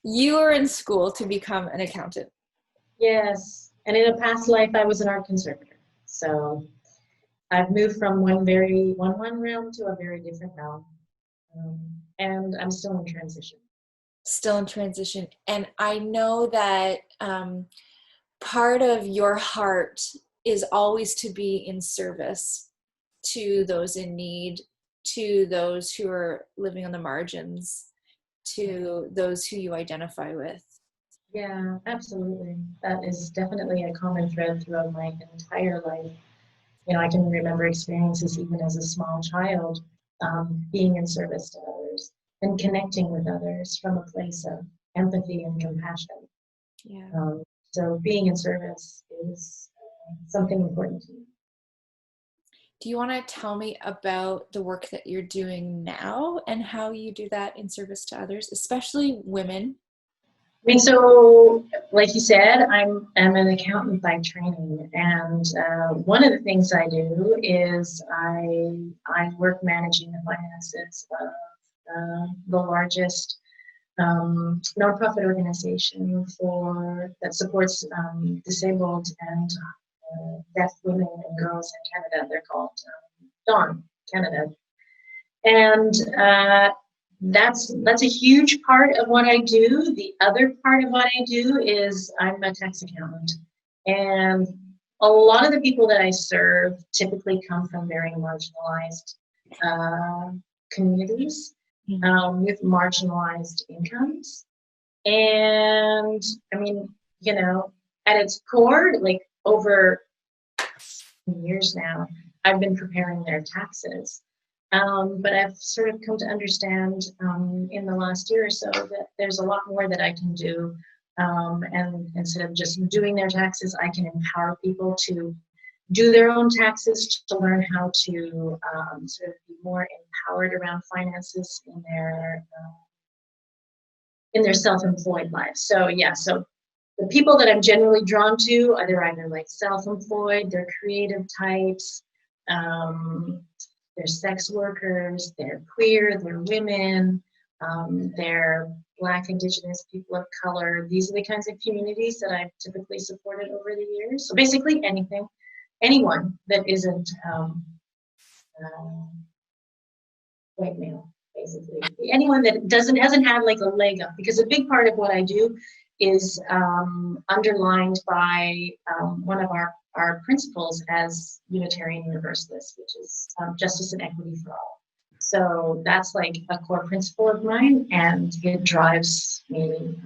You were in school to become an accountant. Yes. And in a past life, I was an art conservator. So I've moved from one realm to a very different realm. And I'm still in transition. Still in transition. And I know that part of your heart is always to be in service to those in need, to those who are living on the margins, to those who you identify with. Yeah, absolutely. That is definitely a common thread throughout my entire life. I can remember experiences even as a small child, being in service to others and connecting with others from a place of empathy and compassion. Yeah. So being in service is something important to me. Do you want to tell me about the work that you're doing now and how you do that in service to others, especially women? I mean, so like you said, I'm an accountant by training, and one of the things I do is I work managing the finances of the largest nonprofit organization that supports disabled and deaf women and girls in Canada. They're called Dawn Canada, and that's a huge part of what I do. The other part of what I do is I'm a tax accountant, and a lot of the people that I serve typically come from very marginalized communities with marginalized incomes. And I mean, at its core, like over years now, I've been preparing their taxes. But I've sort of come to understand in the last year or so that there's a lot more that I can do. And instead of just doing their taxes, I can empower people to do their own taxes, to learn how to sort of be more empowered around finances in their self-employed life. So yeah, so the people that I'm generally drawn to are they're either like self-employed, they're creative types, they're sex workers, they're queer, they're women, they're Black, Indigenous, people of color. These are the kinds of communities that I've typically supported over the years. So basically anyone that isn't white male, basically. Anyone that hasn't had like a leg up, because a big part of what I do is underlined by one of our principles as Unitarian Universalists, which is justice and equity for all. So that's like a core principle of mine, and it drives me.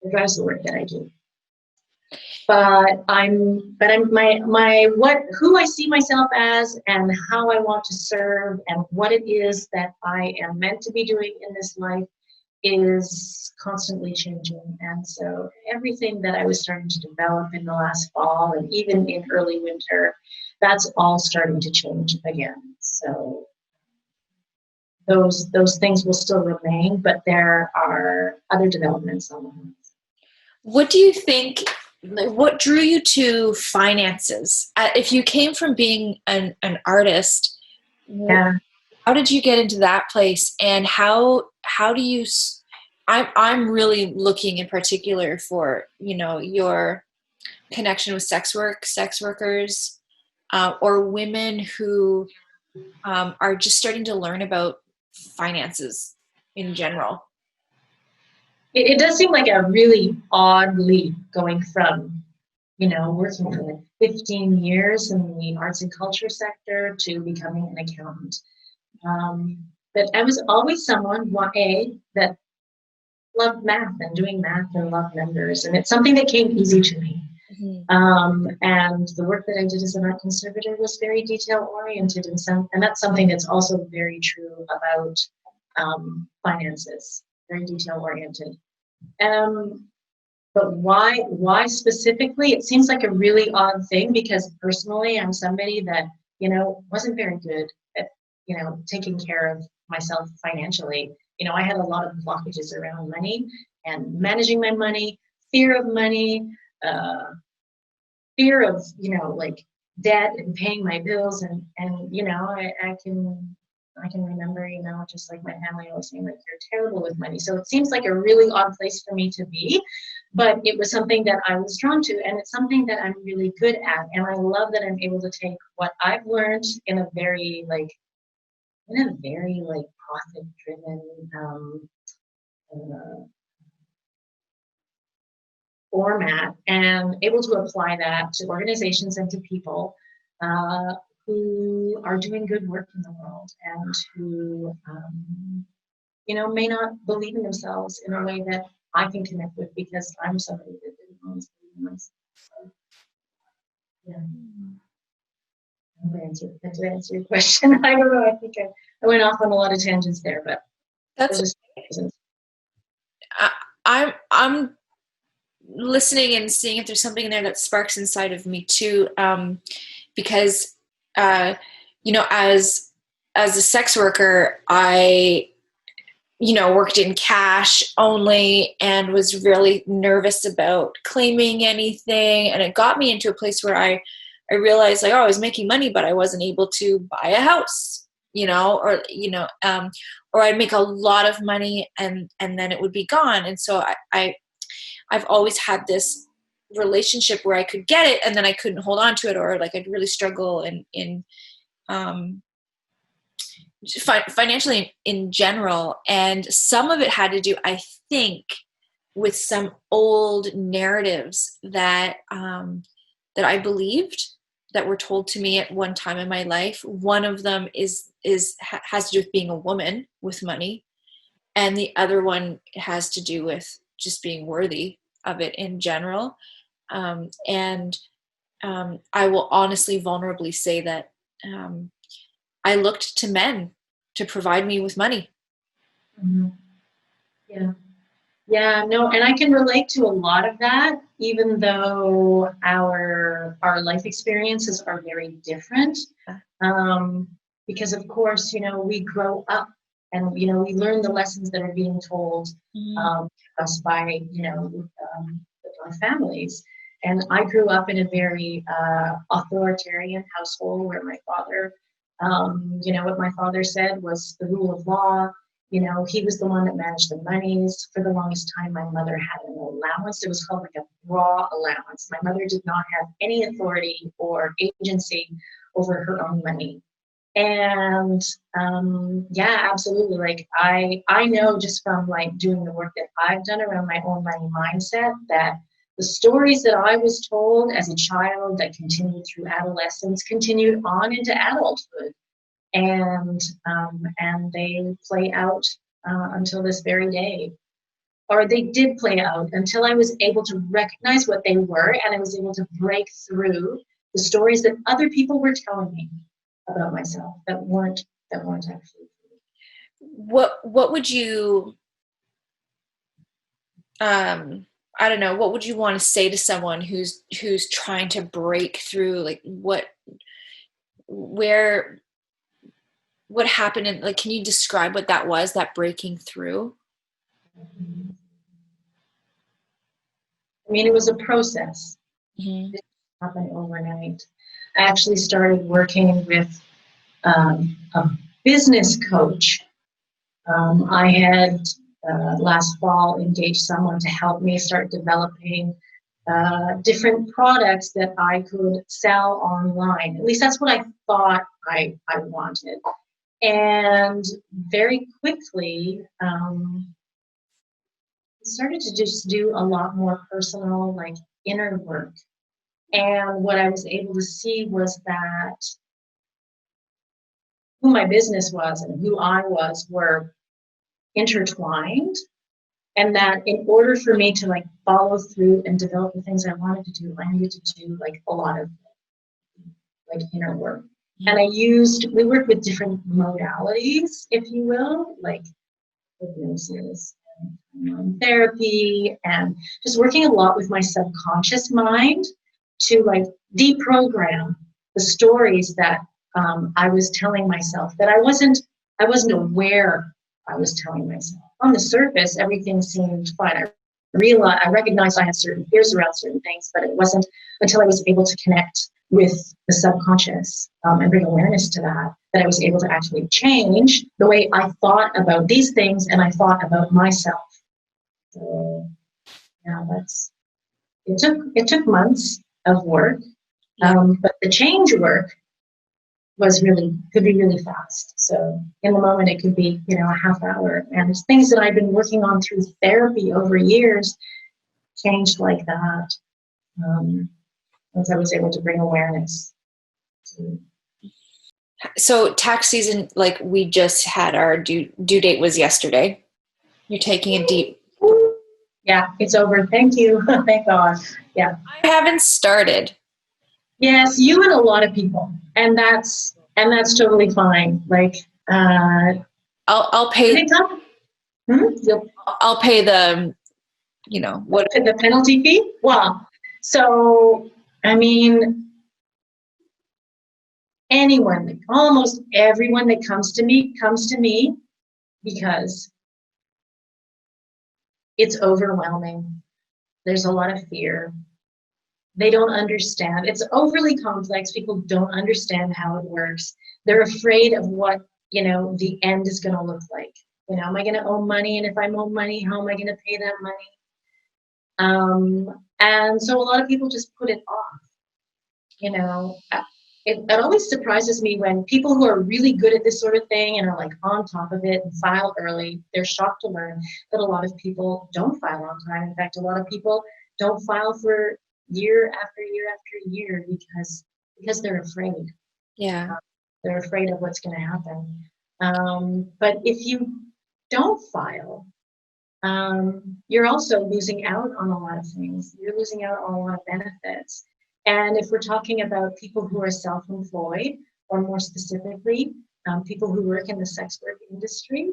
It drives the work that I do. But I'm who I see myself as and how I want to serve and what it is that I am meant to be doing in this life is constantly changing. And so everything that I was starting to develop in the last fall and even in early winter, that's all starting to change again. So those things will still remain, but there are other developments on the horizon. What do you think, what drew you to finances? If you came from being an artist, Yeah. how did you get into that place? And how do you, I'm really looking in particular for, your connection with sex workers, or women who are just starting to learn about finances in general. It does seem like a really odd leap going from, working for like 15 years in the arts and culture sector to becoming an accountant. But I was always someone, that loved math and doing math and loved numbers. And it's something that came easy to me. Mm-hmm. And the work that I did as an art conservator was very detail oriented, and that's something that's also very true about finances. Very detail oriented. But why specifically? It seems like a really odd thing because personally I'm somebody that, wasn't very good at, taking care of myself financially. I had a lot of blockages around money and managing my money, fear of money, fear of, like debt and paying my bills. And I can I can remember, just like my family always saying, like, you're terrible with money. So it seems like a really odd place for me to be, but it was something that I was drawn to, and it's something that I'm really good at. And I love that I'm able to take what I've learned in a very profit-driven format, and able to apply that to organizations and to people who are doing good work in the world, and who may not believe in themselves in a way that I can connect with, because I'm somebody that didn't always believe in myself. So, yeah. Did I answer your question? I don't know. I think I went off on a lot of tangents there, but That's I'm listening and seeing if there's something in there that sparks inside of me too, because as a sex worker, I worked in cash only and was really nervous about claiming anything, and it got me into a place where I realized, like, I was making money, but I wasn't able to buy a house, or I'd make a lot of money and then it would be gone. And so I've always had this relationship where I could get it and then I couldn't hold on to it, or like I'd really struggle in financially in general. And some of it had to do, I think, with some old narratives that I believed, that were told to me at one time in my life. One of them has to do with being a woman with money, and the other one has to do with just being worthy of it in general. And I will honestly, vulnerably say that I looked to men to provide me with money. Mm-hmm. Yeah, no, and I can relate to a lot of that, even though our life experiences are very different. Because of course, we grow up and, we learn the lessons that are being told us by, our families. And I grew up in a very authoritarian household where my father, what my father said was the rule of law. He was the one that managed the monies. For the longest time, my mother had an allowance. It was called like a raw allowance. My mother did not have any authority or agency over her own money. And yeah, absolutely. Like I know just from like doing the work that I've done around my own money mindset, that the stories that I was told as a child that continued through adolescence continued on into adulthood. And they play out until this very day, or they did play out until I was able to recognize what they were, and I was able to break through the stories that other people were telling me about myself that weren't actually true. What would you I don't know, what would you want to say to someone who's trying to break through? Like what happened, and like, can you describe what that was, that breaking through? I mean, it was a process. Mm-hmm. It didn't happen overnight. I actually started working with a business coach. I had last fall engaged someone to help me start developing different products that I could sell online. At least that's what I thought I wanted. And very quickly, started to just do a lot more personal, like inner work. And what I was able to see was that who my business was and who I was were intertwined. And that in order for me to like follow through and develop the things I wanted to do, I needed to do like a lot of like inner work. And we worked with different modalities, if you will, like hypnosis and therapy, and just working a lot with my subconscious mind to like deprogram the stories that I was telling myself that I wasn't aware I was telling myself. On the surface, everything seemed fine. I recognized I had certain fears around certain things, but it wasn't until I was able to connect with the subconscious and bring awareness to that that I was able to actually change the way I thought about these things and I thought about myself. So yeah, it took months of work, but the change work could be really fast. So in the moment, it could be, a half hour, and it's things that I've been working on through therapy over years changed like that. Once I was able to bring awareness to. So tax season, like we just had our due date was yesterday. You're taking a deep. Yeah, it's over. Thank you. Thank God. Yeah. I haven't started. Yes, you and a lot of people, and that's totally fine. Like, I'll pay. I'll pay the, what the penalty fee. Well, so I mean, almost everyone that comes to me because it's overwhelming. There's a lot of fear. They don't understand. It's overly complex. People don't understand how it works. They're afraid of what, the end is going to look like. Am I going to owe money? And if I owe money, how am I going to pay that money? And so a lot of people just put it off. It always surprises me when people who are really good at this sort of thing and are like on top of it and file early, they're shocked to learn that a lot of people don't file on time. In fact, a lot of people don't file for year after year after year because they're afraid. Yeah. They're afraid of what's going to happen. But if you don't file, you're also losing out on a lot of things. You're losing out on a lot of benefits. And if we're talking about people who are self-employed, or more specifically, people who work in the sex work industry,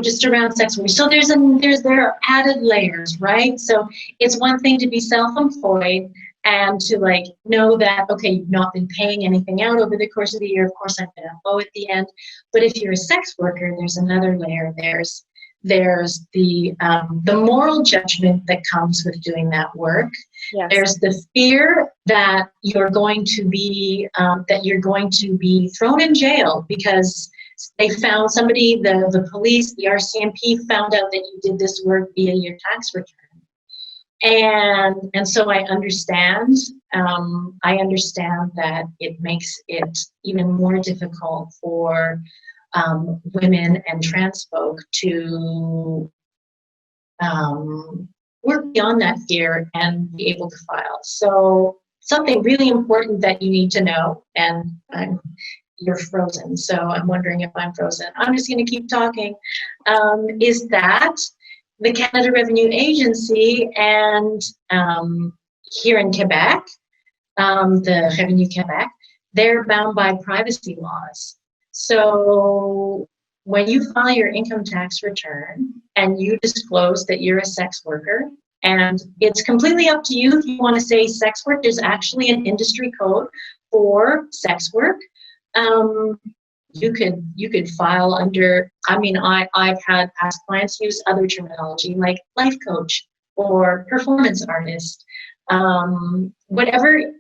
just around sex work. So there are added layers, right? So it's one thing to be self-employed and to know that, okay, you've not been paying anything out over the course of the year. Of course, I'm going to owe at the end. But if you're a sex worker, there's another layer. There's the moral judgment that comes with doing that work. Yes. There's the fear that you're going to be thrown in jail because they found somebody, the police, the RCMP found out that you did this work via your tax return. And so I understand that it makes it even more difficult for women and trans folk to work beyond that fear and be able to file. So something really important that you need to know, and you're frozen, so I'm wondering if I'm frozen. I'm just going to keep talking, is that the Canada Revenue Agency and here in Quebec, the Revenue Quebec, they're bound by privacy laws. So when you file your income tax return and you disclose that you're a sex worker, and it's completely up to you if you want to say sex work, there's actually an industry code for sex work. You could file under, I've had past clients use other terminology like life coach or performance artist. Whatever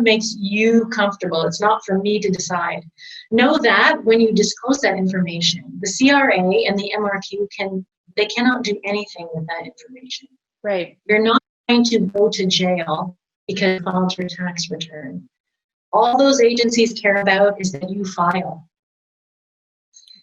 makes you comfortable. It's not for me to decide. Know that when you disclose that information, the CRA and the MRQ cannot do anything with that information. Right. You're not going to go to jail because you filed your tax return. All those agencies care about is that you file.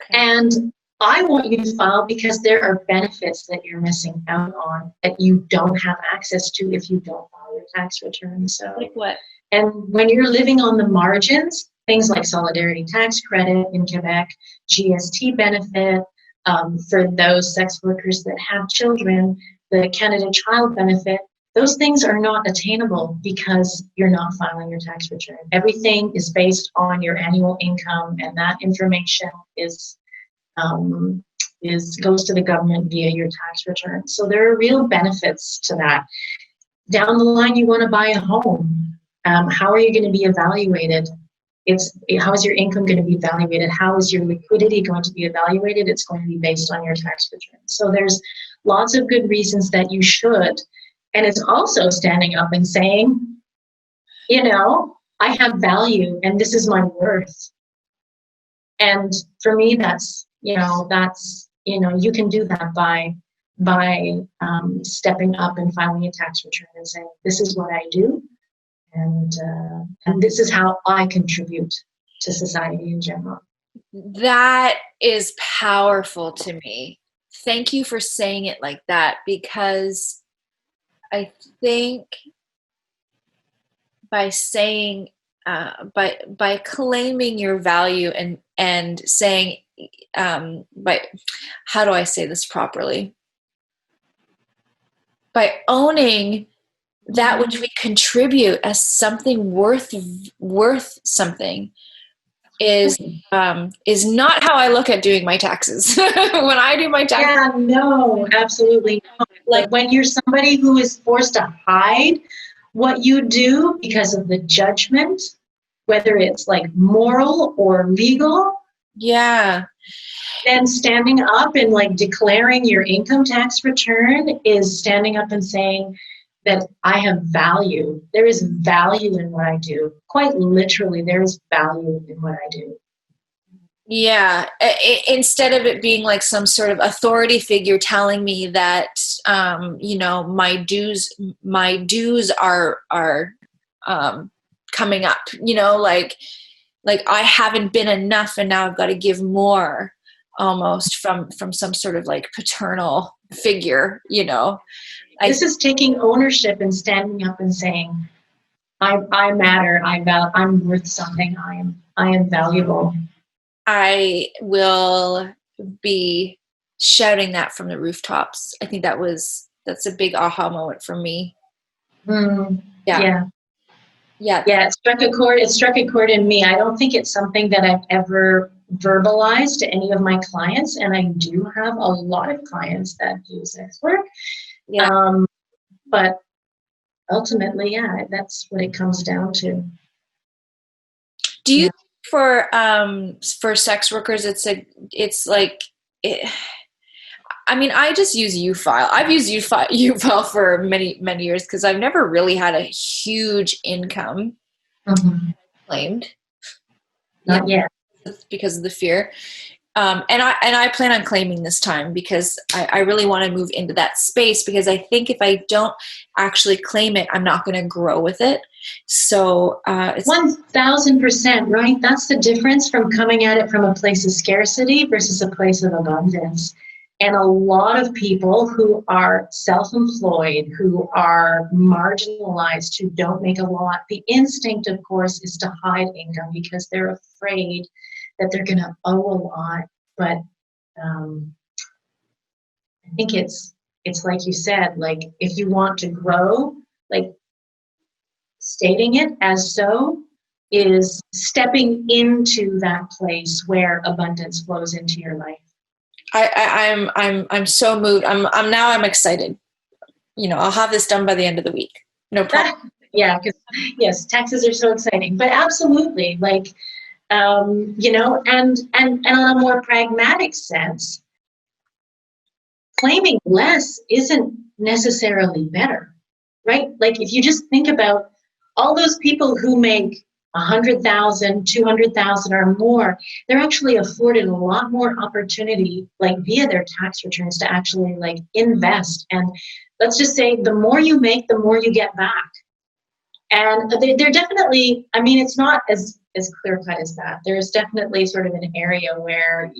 Okay. And I want you to file because there are benefits that you're missing out on that you don't have access to if you don't file your tax return. So, like what? And when you're living on the margins, things like solidarity tax credit in Quebec, GST benefit for those sex workers that have children, the Canada Child Benefit, those things are not attainable because you're not filing your tax return. Everything is based on your annual income, and that information goes to the government via your tax return. So there are real benefits to that. Down the line, you want to buy a home. How are you going to be evaluated? How is your income going to be evaluated? How is your liquidity going to be evaluated? It's going to be based on your tax return. So there's lots of good reasons that you should. And it's also standing up and saying, I have value and this is my worth. And for me, that's you can do that by stepping up and filing a tax return and saying, this is what I do, and this is how I contribute to society in general. That is powerful to me. Thank you for saying it like that, because I think by saying, by claiming your value and saying, by, how do I say this properly? By owning that which we contribute as something worth something is not how I look at doing my taxes. When I do my taxes, yeah, no, absolutely not. Like when you're somebody who is forced to hide what you do because of the judgment, whether it's like moral or legal, yeah, then standing up and like declaring your income tax return is standing up and saying that I have value. There is value in what I do. Quite literally, there is value in what I do. yeah. Instead of it being like some sort of authority figure telling me that, my dues are coming up, like I haven't been enough and now I've got to give more, almost from some sort of like paternal figure. This is taking ownership and standing up and saying, I matter. I'm worth something. I am valuable. I will be shouting that from the rooftops. I think that's a big aha moment for me. Yeah. It struck a chord. It struck a chord in me. I don't think it's something that I've ever verbalized to any of my clients, and I do have a lot of clients that do sex work. But ultimately, that's what it comes down to. Do you for sex workers, I just use U-File. I've used U-File for many, many years because I've never really had a huge income claimed. Not yet. Because of the fear. And I plan on claiming this time because I really want to move into that space, because I think if I don't actually claim it, I'm not going to grow with it. So it's 1,000%, right? That's the difference from coming at it from a place of scarcity versus a place of abundance. And a lot of people who are self-employed, who are marginalized, who don't make a lot, the instinct, of course, is to hide income because they're afraid that they're going to owe a lot. But I think it's like you said, like if you want to grow, like stating it as so is stepping into that place where abundance flows into your life. I'm so moved. I'm excited. I'll have this done by the end of the week. No problem. Yeah, because yes, taxes are so exciting. But absolutely, like and on a more pragmatic sense, claiming less isn't necessarily better, right? Like if you just think about all those people who make 100,000, 200,000 or more, they're actually afforded a lot more opportunity, like via their tax returns, to actually like invest. And let's just say the more you make, the more you get back. And they're definitely, it's not as clear cut as that. There's definitely sort of an area where,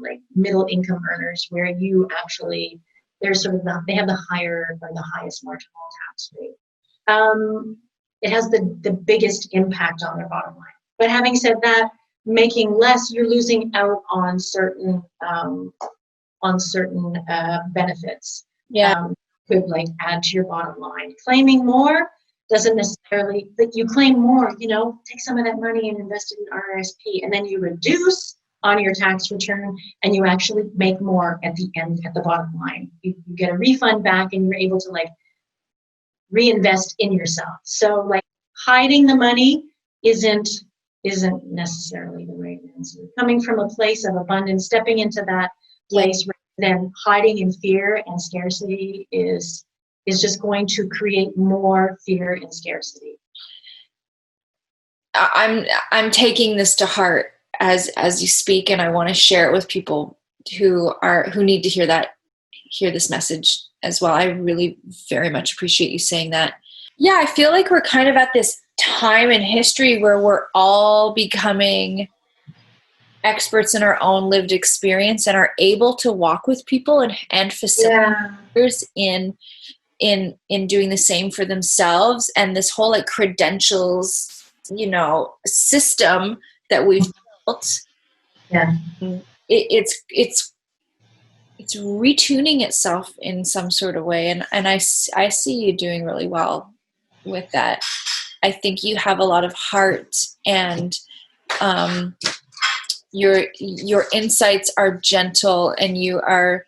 like middle income earners, where you actually, there's sort of they have the higher or the highest marginal tax rate. It has the biggest impact on their bottom line. But having said that, making less, you're losing out on certain benefits. Could like add to your bottom line. Claiming more doesn't necessarily, that you claim more, take some of that money and invest it in RRSP, and then you reduce on your tax return and you actually make more at the end, at the bottom line. You get a refund back and you're able to like reinvest in yourself. So like hiding the money isn't necessarily the right answer. Coming from a place of abundance, stepping into that place rather than hiding in fear and scarcity is just going to create more fear and scarcity. I'm taking this to heart. as you speak, and I want to share it with people who need to hear this message as well. I really very much appreciate you saying that. Yeah, I feel like we're kind of at this time in history where we're all becoming experts in our own lived experience and are able to walk with people and facilitate others in doing the same for themselves. And this whole like credentials, system that we've built, it's retuning itself in some sort of way. And I see you doing really well with that. I think you have a lot of heart, and your insights are gentle, and you are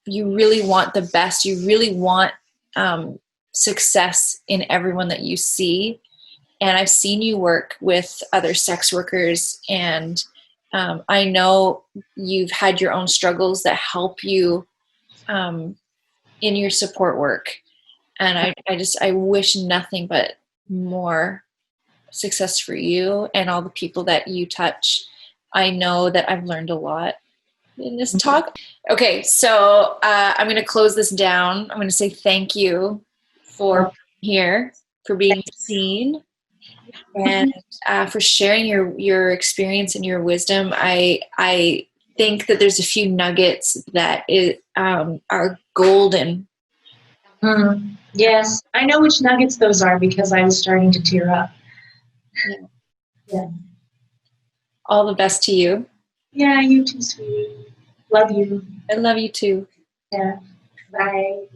you really want the best. You really want success in everyone that you see. And I've seen you work with other sex workers, and I know you've had your own struggles that help you in your support work. And I wish nothing but more success for you and all the people that you touch. I know that I've learned a lot in this talk. Okay, so I'm going to close this down. I'm going to say thank you for being here, for being seen, and for sharing your experience and your wisdom. I think that there's a few nuggets that are golden. Yes, I know which nuggets those are because I was starting to tear up. Yeah. All the best to you. Yeah, you too, sweetie. Love you. I love you too. Yeah. Bye.